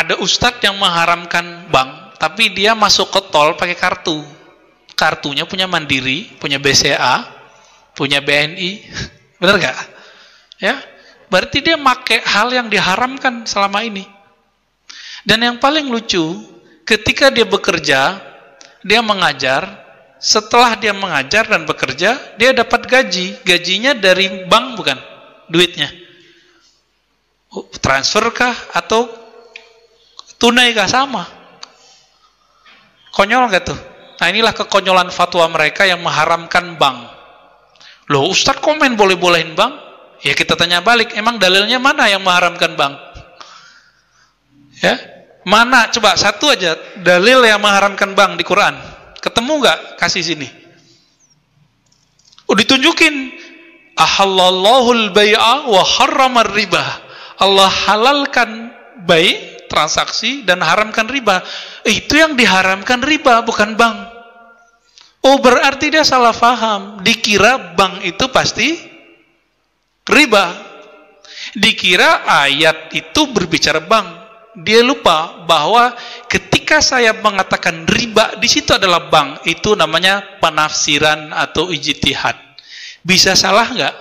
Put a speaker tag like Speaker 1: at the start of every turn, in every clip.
Speaker 1: Ada ustadz yang mengharamkan bank, tapi dia masuk ke tol pakai kartu. Kartunya punya Mandiri, punya BCA, punya BNI. Benar nggak? Ya, berarti dia pakai hal yang diharamkan selama ini. Dan yang paling lucu, ketika dia bekerja, dia mengajar. Setelah dia mengajar dan bekerja, dia dapat gaji. Gajinya dari bank bukan? Duitnya. Transfer kah? Atau tunai kah? Sama. Konyol nggak tuh? Nah, inilah kekonyolan fatwa mereka yang mengharamkan bank. Loh, Ustadz komen boleh-bolehin bank? Ya kita tanya balik, emang dalilnya mana yang mengharamkan bank? Ya, mana? Coba satu aja dalil yang mengharamkan bank di Quran. Ketemu nggak? Kasih sini. Oh, ditunjukin. Ahallallahul bai'a wa harramar riba. Allah halalkan bai, transaksi, dan haramkan riba. Itu yang diharamkan riba, bukan bank. Oh, berarti dia salah paham. Dikira bank itu pasti riba. Dikira ayat itu berbicara bank. Dia lupa bahwa ketika saya mengatakan riba, di situ adalah bank. Itu namanya penafsiran atau ijtihad. Bisa salah nggak?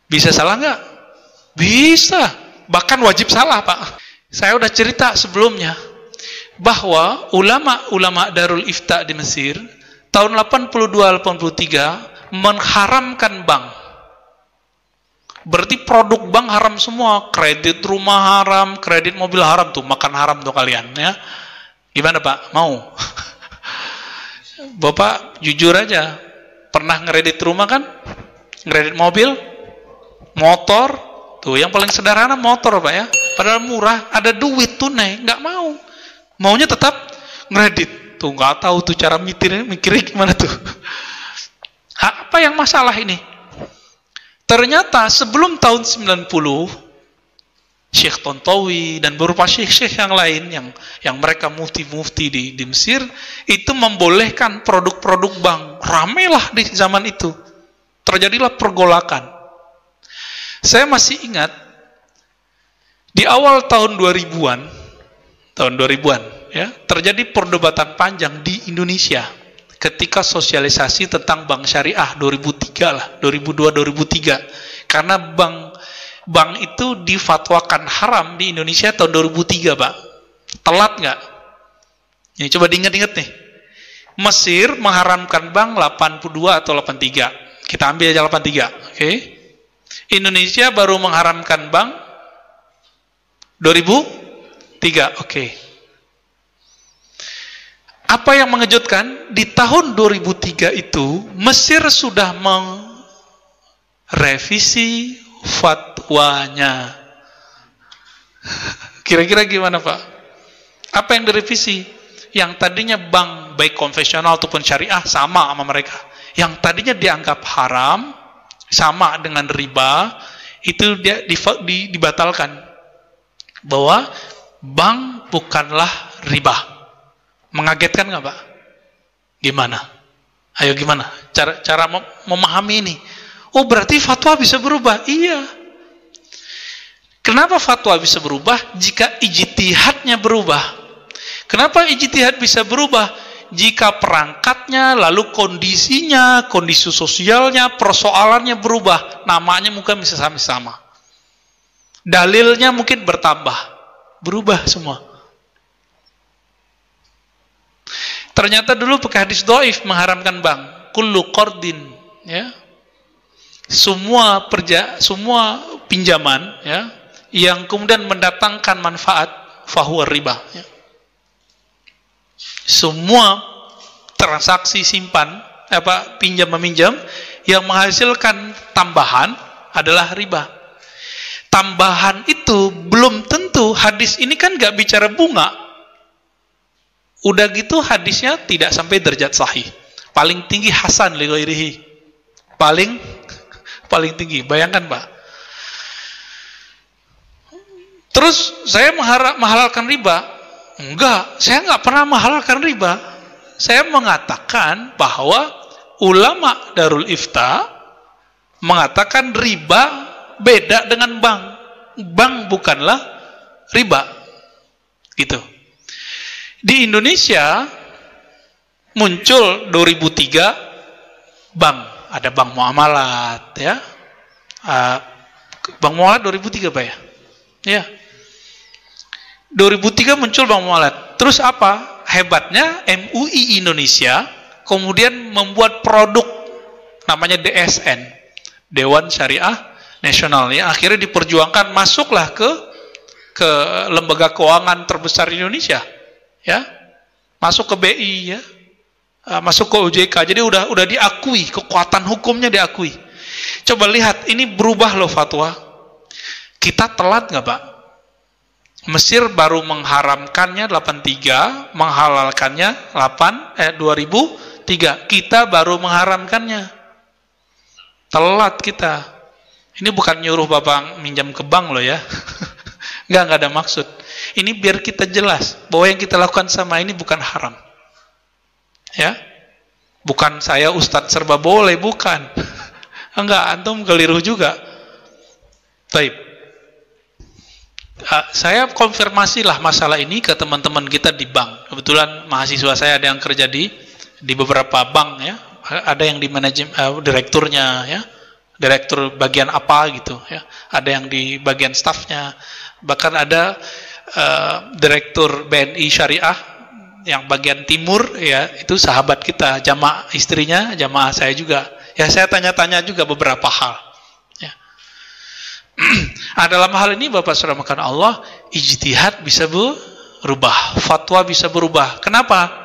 Speaker 1: Bisa salah nggak? Bisa. Bahkan wajib salah, Pak. Saya udah cerita sebelumnya bahwa ulama Darul Ifta di Mesir tahun 82-83 mengharamkan bank. Berarti produk bank haram semua, kredit rumah haram, kredit mobil haram tuh, makan haram tuh kalian ya. Gimana Pak? Mau? Bapak jujur aja, pernah ngeredit rumah kan? Ngeredit mobil, motor, tuh yang paling sederhana motor Pak ya. Padahal murah, ada duit tunai, nggak mau. Maunya tetap ngeredit. Tuh nggak tahu tuh cara mikirnya gimana tuh. Apa yang masalah ini? Ternyata sebelum tahun 90, Syekh Tontowi dan beberapa syekh-syekh yang lain yang mereka mufti-mufti di Mesir itu membolehkan produk-produk bank. Ramailah di zaman itu. Terjadilah pergolakan. Saya masih ingat di awal tahun 2000-an ya, terjadi perdebatan panjang di Indonesia ketika sosialisasi tentang bank syariah 2003 lah, 2002-2003. Karena bank itu difatwakan haram di Indonesia tahun 2003, Pak. Telat nggak? Ini coba diingat-ingat nih. Mesir mengharamkan bank 82 atau 83. Kita ambil aja 83, oke? Indonesia baru mengharamkan bank 2003, oke. Apa yang mengejutkan, di tahun 2003 itu Mesir sudah merevisi fatwanya. Kira-kira gimana Pak? Apa yang direvisi? Yang tadinya bank baik konvensional ataupun syariah sama mereka. Yang tadinya dianggap haram, sama dengan riba, itu dia dibatalkan. Bahwa bank bukanlah riba. Mengagetkan nggak Pak? Gimana? Ayo gimana? Cara memahami ini. Oh berarti fatwa bisa berubah? Iya. Kenapa fatwa bisa berubah? Jika ijtihadnya berubah. Kenapa ijtihad bisa berubah? Jika perangkatnya, lalu kondisinya, kondisi sosialnya, persoalannya berubah. Namanya mungkin bisa sama-sama. Dalilnya mungkin bertambah. Berubah semua. Ternyata dulu pakai hadis dhaif mengharamkan bank. Kullu qardin, ya. Semua pinjaman, ya, yang kemudian mendatangkan manfaat, fahuwa riba, ya. Semua transaksi pinjam meminjam yang menghasilkan tambahan adalah riba. Tambahan itu belum tentu, hadis ini kan nggak bicara bunga. Udah gitu hadisnya tidak sampai derajat sahih. Paling tinggi hasan li ghairihi. Paling tinggi. Bayangkan, Pak. Terus saya menghalalkan riba? Enggak, saya nggak pernah menghalalkan riba. Saya mengatakan bahwa ulama Darul Ifta mengatakan riba beda dengan bank. Bank bukanlah riba. Gitu. Di Indonesia muncul 2003 bank, ada bank muamalat ya. Bank muamalat 2003 Pak ya? Ya. 2003 muncul bank muamalat. Terus apa? Hebatnya MUI Indonesia kemudian membuat produk namanya DSN, Dewan Syariah Nasional ya. Akhirnya diperjuangkan, masuklah ke lembaga keuangan terbesar di Indonesia. Ya. Masuk ke BI ya. Masuk ke OJK. Jadi udah diakui, kekuatan hukumnya diakui. Coba lihat, ini berubah loh fatwa. Kita telat nggak Pak? Mesir baru mengharamkannya 83, menghalalkannya 2003. Kita baru mengharamkannya. Telat kita. Ini bukan nyuruh Bapak minjam ke bank loh ya. Nggak ada maksud. Ini biar kita jelas bahwa yang kita lakukan sama ini bukan haram. Ya. Bukan saya Ustadz serba boleh, bukan. Enggak, antum keliru juga. Baik. Saya konfirmasilah masalah ini ke teman-teman kita di bank. Kebetulan mahasiswa saya ada yang kerja di beberapa bank ya. Ada yang di manajemen direkturnya ya. Direktur bagian apa gitu ya. Ada yang di bagian stafnya. Bahkan ada direktur BNI Syariah yang bagian timur ya, itu sahabat kita, jamaah istrinya, jamaah saya juga. Ya saya tanya-tanya juga beberapa hal. Dalam hal ini Bapak Saudara makan Allah, ijtihad bisa berubah, fatwa bisa berubah. Kenapa?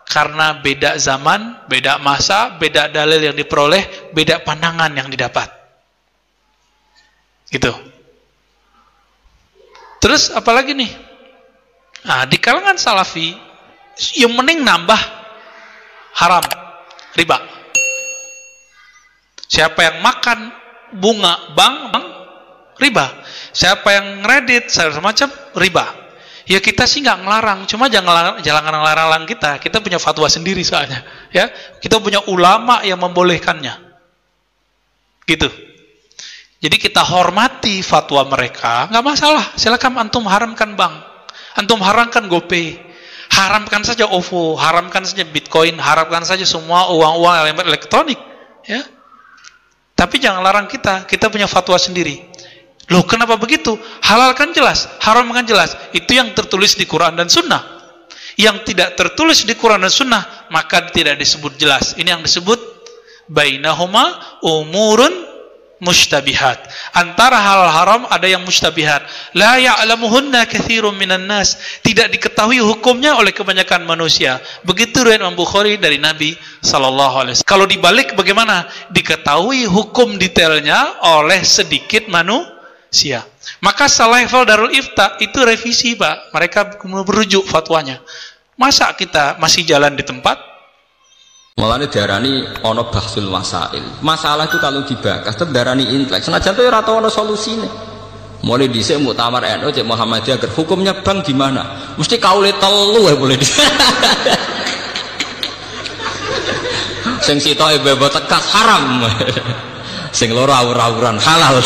Speaker 1: Karena beda zaman, beda masa, beda dalil yang diperoleh, beda pandangan yang didapat. Gitu. Terus apalagi nih? Di kalangan salafi yang mending nambah haram, riba. Siapa yang makan bunga bank riba. Siapa yang ngredit semacam riba. Ya kita sih nggak ngelarang, cuma jangan ngelarang kita. Kita punya fatwa sendiri soalnya, ya. Kita punya ulama yang membolehkannya. Gitu. Jadi kita hormati fatwa mereka, nggak masalah. Silakan antum haramkan bank, antum haramkan GoPay, haramkan saja OVO, haramkan saja Bitcoin, haramkan saja semua uang-uang elektronik, ya. Tapi jangan larang kita punya fatwa sendiri. Loh kenapa begitu? Halalkan jelas, haramkan jelas. Itu yang tertulis di Quran dan Sunnah. Yang tidak tertulis di Quran dan Sunnah, maka tidak disebut jelas. Ini yang disebut bainahuma umurun mushtabihat. Antara halal haram ada yang mushtabihat. La ya'lamuhunna katsirun minan nas. Tidak diketahui hukumnya oleh kebanyakan manusia. Begitu riwayat Imam Bukhari dari Nabi sallallahu alaihi wasallam. Kalau dibalik bagaimana? Diketahui hukum detailnya oleh sedikit manusia. Maka Salaifal Darul Ifta itu revisi Pak. Mereka merujuk fatwanya. Masa kita masih jalan di tempat?
Speaker 2: Mulane diarani ana bahsul masail. Masalah itu kalau dibahas tetep diarani intelek. Senajan itu ora tau ana solusine. Mulai dhisik muktamar NU cek Muhammadiyah agar hukumnya bank di mana? Mesti kaule telu ya boleh. Sing sitoke bebas tekas haram. Sing loro awur-awuran halal.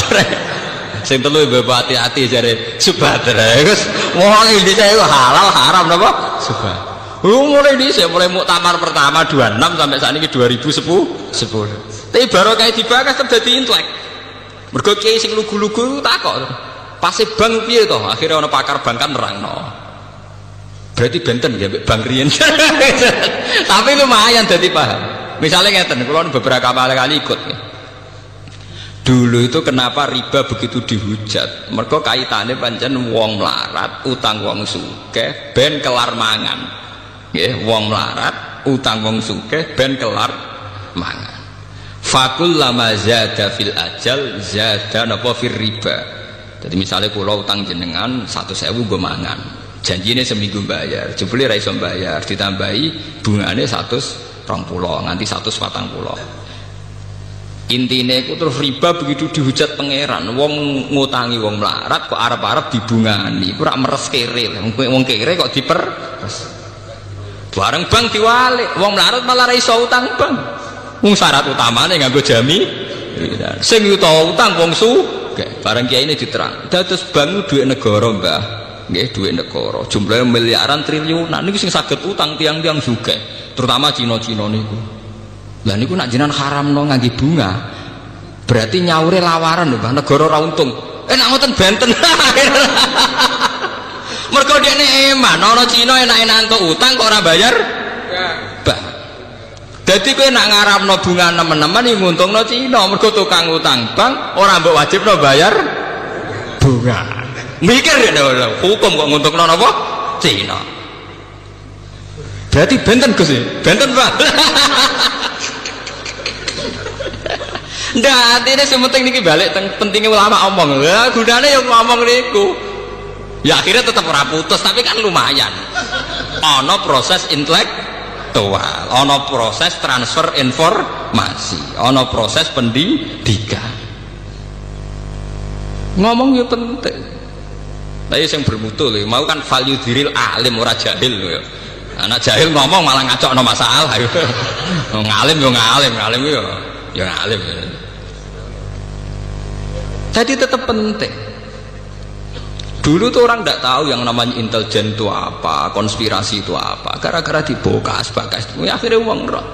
Speaker 2: Sing telu bebas hati-hati jare subhadra. Wis wong iki dhisik halal haram napa? Subhan. Mulai dhisik mulai muktamar pertama 26 sampai saat ini 2010. Tapi baru kayak dibahas tetep dadi intelek. Mergo kiai sing lugu-lugu takok. Pase bank piye to? Akhire ana pakar bank kan nerangno. Berarti benten ya bank riyen. Tapi lumayan dadi paham. Misalnya ngeten, kula beberapa kali ikut. Dulu itu kenapa riba begitu dihujat? Mergo kaitane pancen wong melarat, utang wong sugih ben kelar mangan. Nggih, wong melarat, utang wong sugih ben kelar mangan. Fakul lama zada fil ajal zada napa fir riba. Jadi misalnya kula utang jenengan 100.000 nggo mangan. Janjine seminggu bayar, jebule ra iso bayar, ditambahi bungane 120 nganti 140. Intine iku terus riba begitu dihujat pangeran. Wong ngutangi wong melarat kok arep-arep dibungani. Iku ora meres kere. Wong kere kok diper. Bareng bank diwalik. Wong melarat malah ra iso utang bank. Wong syarat utamane nganggo jami. Sing utang wong sugih. Bareng kiai ini diterang. Dados bank duit negara, Mbah. nggih duit negara jumlahnya miliaran triliunan niku sing saged utang tiang-tiang juga terutama Cina-Cina niku. Lah niku nak jenengan haramno ngangge bunga berarti nyaure lawaran lho Mbah negara ora untung. Nak ngoten benten. Mergo dekne eman ana Cina enak-enak entuk utang kok ora bayar. Bah. Dadi kowe nak ngarapno bunga nemen-nemen iki nguntungno Cina mergo tukang utang bank ora mbok wajibno bayar bunga. Mikir ya hukum kok nguntungno napa? Cina. Berarti benten Gus. Benten, Pak. Ndak, artinya sing penting niki balik pentingnya ulama omong. Lah gunane yo ngomong niku. Ya akhirnya tetap ora putus tapi kan lumayan. Ana proses intelektual, ana proses transfer informasi, ana proses pendidikan. Ngomong yo penting. Tapi yang bermutu lho, mau kan value diril alim ora jahil lho. Anak jahil ngomong malah ngacokno masalah. Ngalim yo ngalim, ngalim yo ya ngalim. Jadi tetap penting. Dulu tuh orang tidak tahu yang namanya intelijen itu apa, konspirasi itu apa. Gara-gara dibokas, akhirnya uang roh.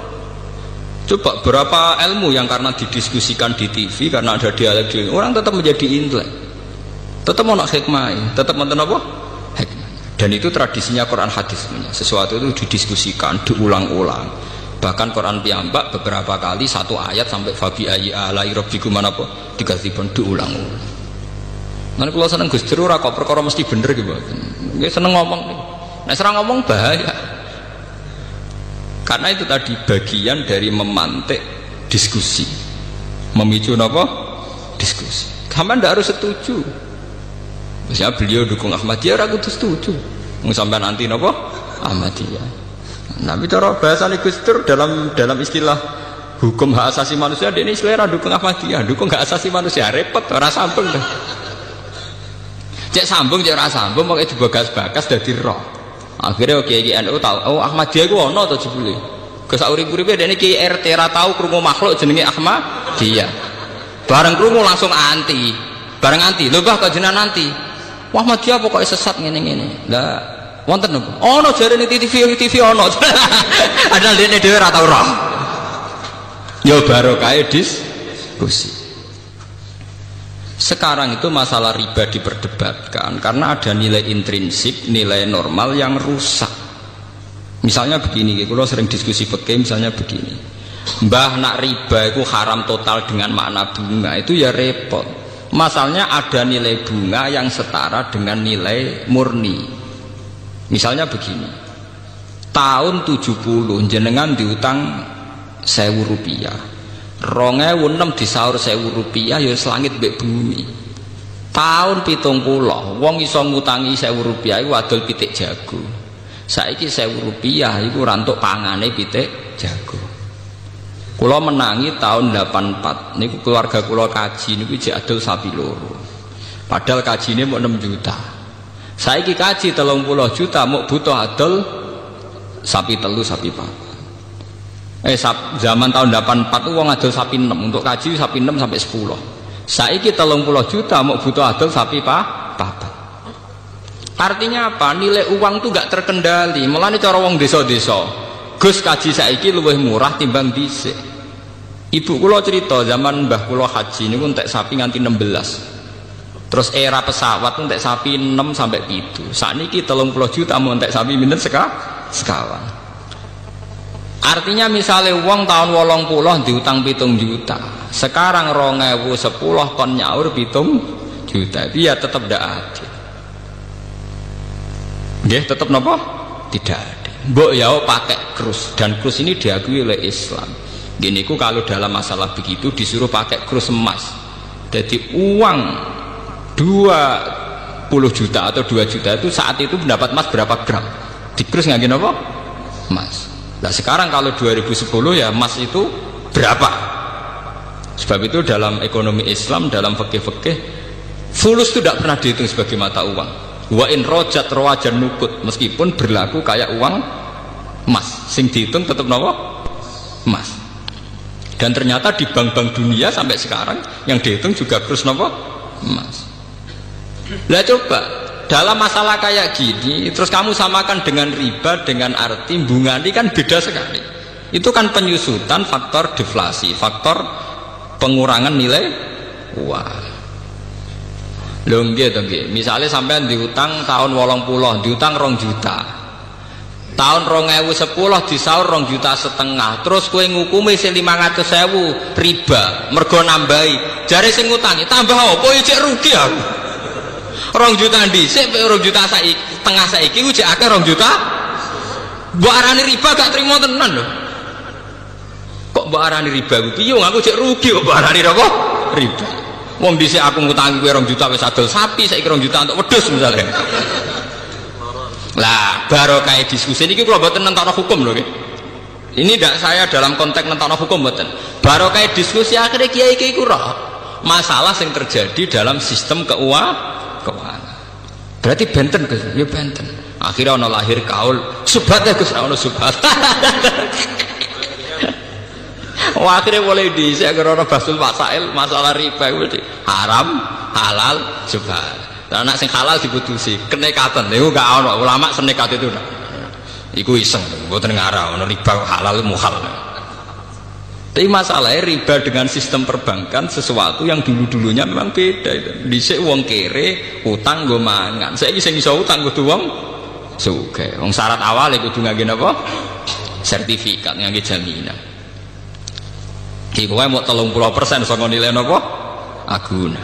Speaker 2: Coba berapa ilmu yang karena didiskusikan di TV, karena ada dialog, orang tetap menjadi intelek. Tetap mau nak hikmah, tetap menten apa? Hikmah. Dan itu tradisinya Quran hadis punya. Sesuatu itu didiskusikan, diulang-ulang. Bahkan Quran piyambak beberapa kali satu ayat sampai fabi ayyi alai rabbikum manapa digazibun diulang-ulang. Nanti kalau seneng Gus Dur ora kok perkara mesti bener gitu. Nggih seneng ngomong. Nek serang ngomong bahaya. Karena itu tadi bagian dari memantik diskusi. Memicu napa? Diskusi. Sampeyan ndak harus setuju. Misalnya beliau dukung Ahmadiyah, ora kudu setuju. Mung sampean anti napa? Ahmadiyah. Nabi cara bahasa Gus Dur dalam istilah hukum hak asasi manusia, dia ini selera dukung Ahmadiyah, dukung hak asasi manusia, repot, ora sambung dah. Cek sambung, cek ora sambung, makanya dibagas-bagas dadi roh. Akhirnya Kiai NU tahu, oh Ahmadiyah ku ono to jebule. Gus urip-uripe dene Kiai RT ra tahu krungu makhluk jenenge Ahmadiyah. Bareng krungu langsung anti. Bareng anti, lho Mbah kok jenengan anti. Wah Ahmadiyah pokoke sesat ngene-ngene. Lah wonten napa? Ono jarene TV ono. Padahal dene dhewe ora tau roh. Ya barokah diskusi. Sekarang itu masalah riba diperdebatkan karena ada nilai intrinsik, nilai normal yang rusak. Misalnya begini, kalau sering diskusi fikih misalnya begini. Mbah nak riba itu haram total dengan makna bunga itu ya repot. Masalahnya ada nilai bunga yang setara dengan nilai murni. Misalnya begini, tahun 70 jenengan diutang 1.000 rupiah, 2006 disaur 1.000 rupiah ya selangit mbek bumi. Tahun 70 wong iso ngutangi 1.000 rupiah iku adol pitik jago. Saiki 1.000 rupiah iku rantuk pangane pitik jago. Kula menangi tahun 84 niku keluarga kula kaji niku jek adol sapi loro. Padahal kajine mau 6 juta. Saiki kaji 30 juta mau butuh adol sapi telu sapi papat. Zaman tahun 84 itu wong adol sapi 6 untuk kaji sapi 6 sampai 10. Saiki 30 juta mau butuh adol sapi papat. Artinya apa? Nilai uang itu gak terkendali. Mulane cara wong desa-desa Gus kaji saiki luwih murah timbang dhisik. Ibu kula cerita zaman mbah kula haji niku entek sapi nganti 16. Terus era pesawat entek sapi 6 sampai 7. Sakniki 30 juta mau entek sapi pinten sekawan. Artinya misalnya uang tahun 80 diutang 7 juta. Sekarang 2010 kon nyaur 7 juta. Dia tetap ndak adil. Nggih, tetap napa? Tidak adil. Mbok ya pakai krus dan krus ini diakui oleh Islam. Gini ku kalau dalam masalah begitu disuruh pakai krus emas. Jadi uang 20 juta atau 2 juta itu saat itu mendapat emas berapa gram? Di krus nggak gini apa? Emas. Nah sekarang kalau 2010 ya emas itu berapa? Sebab itu dalam ekonomi Islam, dalam fikih-fikih, fulus itu tidak pernah dihitung sebagai mata uang. Wa in rojat rawajan nukut, meskipun berlaku kayak uang emas, sing dihitung tetap nawa emas. Dan ternyata di bank-bank dunia sampai sekarang yang dihitung juga krus nawa emas. Lah coba dalam masalah kayak gini terus kamu samakan dengan riba dengan arti bunga ini kan beda sekali. Itu kan penyusutan faktor deflasi, faktor pengurangan nilai uang. Lho nggih to nggih. Misale sampean diutang tahun 80, diutang 2 juta. Tahun 2010 disaur 2,5 juta. Terus kowe ngukumi sing 500.000 riba, mergo nambahi. Jare sing ngutangi tambah apa ya cek rugi aku. 2 juta dhisik 2 juta saiki, setengah saiki ku cek akeh 2 juta. Mbok arani riba gak trimo tenan lho. Kok mbok arani riba ku piye aku cek rugi kok mbok arani apa? Riba. Wong dhisik aku ngutangi kowe 2 juta wis adol sapi, saiki 2 juta untuk wedhus misalnya. Lah, barokah diskusi niki kula mboten nentokno hukum lho nggih. Ini tidak saya dalam konteks nentokno hukum mboten. Barokah diskusi akhirnya kiai-kiai ku roh masalah yang terjadi dalam sistem keuangan. Berarti benten Gus, ya benten. Akhirnya ono lahir kaul subhat ya Gus, ono subhat. Wah, akhirnya boleh diisi agar orang basul masail masalah riba itu haram, halal, subhat. Dan anak sing halal diputusi kenekatan, itu gak ono ulama senekat itu. Iku iseng, mboten ngarah ono riba halal muhal. Tapi masalahnya riba dengan sistem perbankan sesuatu yang dulu-dulunya memang beda itu. Dhisik wong kere utang nggo mangan. Saiki sing iso utang kudu wong sugih. Wong syarat awal kudu ngangge napa? Sertifikat ngangge jaminan. Iki kowe mau 30% saka nilai napa? Aguna.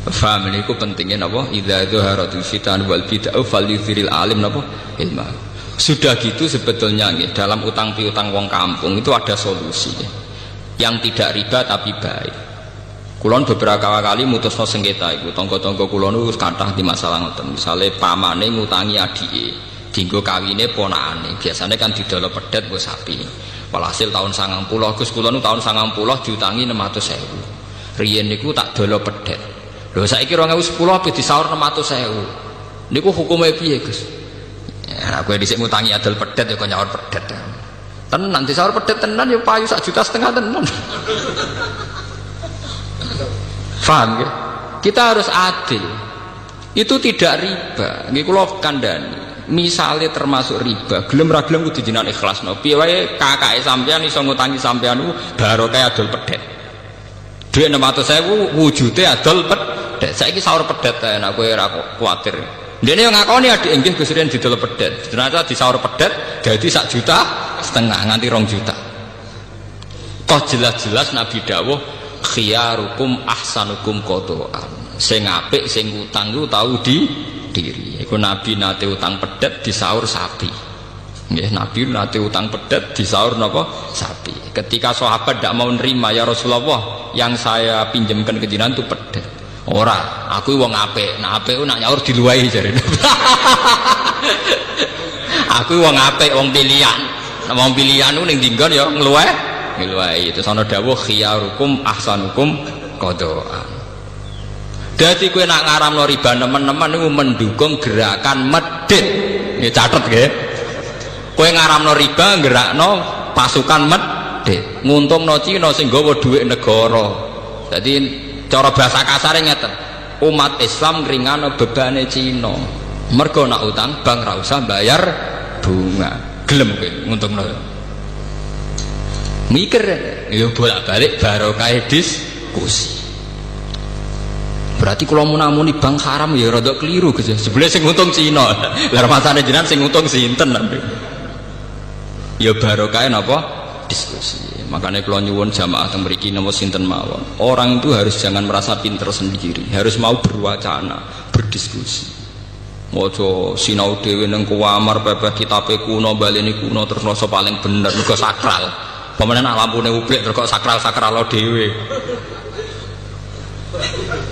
Speaker 2: Faham ini ku pentingnya napa? Idza dzaharatul fitan wal bid'ah falyuziril alim napa? Ilmu. Sudah gitu sebetulnya nggih dalam utang piutang wong kampung itu ada solusi yang tidak riba tapi baik. Kulon beberapa kali mutusno sengketa iku tangga-tangga kulon wis kathah di masalah ngoten. Misale pamane ngutangi adike, dienggo kawine ponakane. Biasanya kan didolo pedet nggo sapi. Walhasil tahun 90 Gus kula nu tahun 90 diutangi 600.000. Riyen niku tak dolo pedet. Lho saiki 2010 ape disaur 600.000. Niku hukume piye Gus? Ya kowe dhisik ngutangi adol pedet ya kok nyaur pedet. Tenan disaur pedet tenan ya payu 1,5 juta tenan. Paham ya? Kita harus adil. Itu tidak riba. Nggih kula kandhani. Misalnya termasuk riba, gelem ra gelem kudu jenengan ikhlasno. Piye wae kakake sampean iso ngutangi sampean barokah adol pedet. Dhuwit 600.000 wujude adol pedet. Saiki saur pedet ae nek kowe ora kuwatir. Dene yo ngakoni adik nggih Gus Riyen didol pedet. Ternyata disaur pedet dadi 1,5 juta nganti 2 juta. Toh jelas-jelas Nabi dawuh khiyarukum ahsanukum qadaan. Sing apik sing utang ku tau diri. Iku Nabi nate utang pedet disaur sapi. Nggih, Nabi nate utang pedet disaur napa? Sapi. Ketika sahabat tidak mau nerima, ya Rasulullah, yang saya pinjamkan ke jenengan itu pedet. Ora, aku wong apik. Nah apik nak nyaur diluwahi jare. Aku wong apik, wong pilihan. Nek wong pilihan ning dinggon ya ngluwahi. Terus ana dawuh khiyarukum ahsanukum qadaan. Jadi kowe nak ngaramno riba teman-teman niku mendukung gerakan medit. Nggih catet nggih. Kowe ngaramno riba gerakno pasukan medit, nguntungno Cina sing nggawa dhuwit negara. Jadi cara bahasa kasare ngeten. Umat Islam ngringano bebane Cina. Mergo nak utang bank ra usah bayar bunga. Gelem kowe nguntungno. Mikir yo bolak-balik barokah diskusi. Berarti kalau muni bank haram ya rada keliru Gus. Sebenarnya sing untung Cina. Lah masane jenengan sing untung sinten nanti. Ya barokah napa? Diskusi. Makanya kalau nyuwun jamaah teng mriki napa sinten mawon. Orang itu harus jangan merasa pinter sendiri, harus mau berwacana, berdiskusi. Mojo sinau dhewe ning kuamar pepeh kitabe kuno baleni kuno terus rasa paling bener mergo sakral. Pemene nak lampune ublik terus kok sakral-sakral dhewe.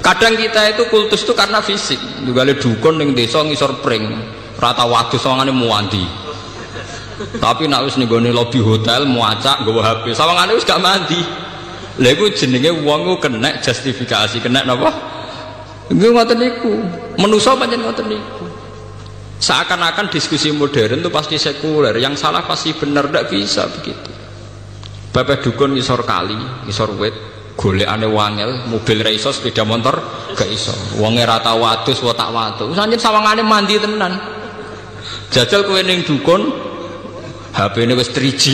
Speaker 2: Kadang kita itu kultus itu karena fisik. Juga le dukun ning desa ngisor pring, rata wadus sawangane muandi. Tapi nek wis ning gone lobi hotel muacak nggawa HP, sawangane wis gak mandi. Lha iku jenenge wong ku kena justifikasi, kena napa? Nggih ngoten niku. Manusa pancen ngoten niku. Seakan-akan diskusi modern itu pasti sekuler, yang salah pasti benar, tidak bisa begitu. Bapak dukun ngisor kali, ngisor wit, golekane wangel, mobil raiso, sepeda motor Gak iso. Wong ora tau wadus wae tak wadus. Sanjen sawangane mandi tenan. Jajal kowe ning dukun HP-ne wis 3G.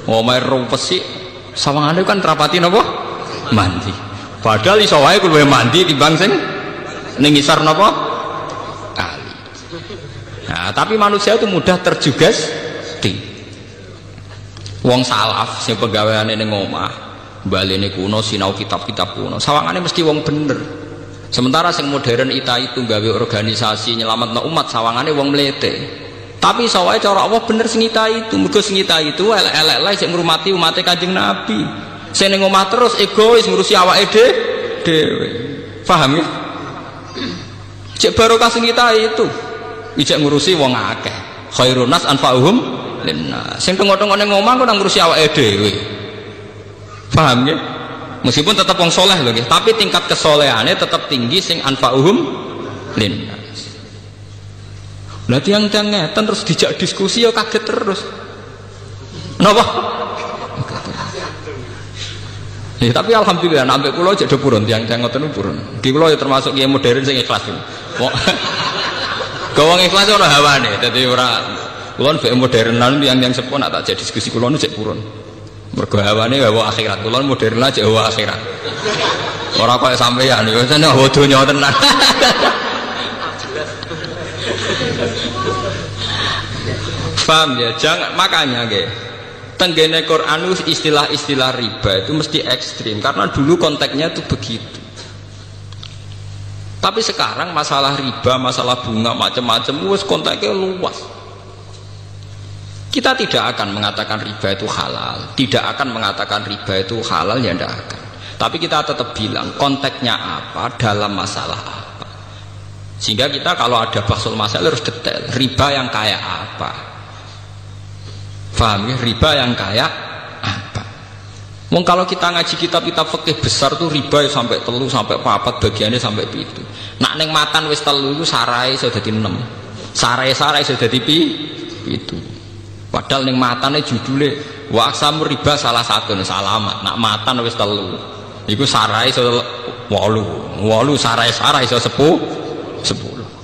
Speaker 2: Omahe rumpesik. Sawangane kan rapati napa? Mandi. Padahal iso wae kowe mandi timbang sing ning ngisor napa? Kali. Nah, tapi manusia itu mudah terjugesti. Wong salaf sing penggaweane ning omah, balene kuno sinau kitab-kitab kuno. Sawangane mesti wong bener. Sementara sing modern itu gawe organisasi nyelametno umat sawangane wong mlete. Tapi sawae cara Allah bener sing itu. Mergo sing itu elek-elek sing ngurmati umate Kanjeng Nabi. Sing ning omah terus egois ngurusi awake dhewe. Paham ya? Cek barokah sing itu. Ijek ngurusi wong akeh. Khairun nas anfa'uhum linnas. Sing tengok-tengok ning omah kok nang ngurusi awake dhewe. Paham ya? Meskipun tetap wong soleh lho nggih, tapi tingkat kesolehane tetap tinggi sing anfa'uhum linnas. Lah tiang-tiang ngeten terus dijak diskusi ya kaget terus. Napa? Ya, tapi alhamdulillah sampai kula aja do purun tiang-tiang ngoten purun. Di kula ya termasuk kiai modern sing ikhlas. Gawang ikhlas ora hawane, dadi ora kula mbek modernan tiang-tiang sepuh nak tak jak diskusi kula nu cek purun. Mergo hawane hawa akhirat, kula modern aja hawa akhirat. Ora kaya sampeyan ya tenan hawa donya tenan. Paham ya? Jangan, makanya nggih. Tenggene Quran istilah-istilah riba itu mesti ekstrim karena dulu konteksnya itu begitu. Tapi sekarang masalah riba, masalah bunga macam-macam wis konteksnya luas. Kita tidak akan mengatakan riba itu halal, tidak akan mengatakan riba itu halal ya tidak akan. Tapi kita tetap bilang konteksnya apa dalam masalah apa. Sehingga kita kalau ada bahsul masalah harus detail. Riba yang kayak apa? Paham ya? Riba yang kayak apa? Mungkin kalau kita ngaji kitab-kitab fikih besar tuh riba ya sampai 3 sampai 4 bagiannya sampai itu. Nak neng matan wis 3 itu sarai sudah dadi 6. Sarai sudah dadi itu. Padahal neng matane judulnya wa aksamur riba salah satu salamat. Nak matan wis 3. Iku sarai sudah 8 sarai sudah 10.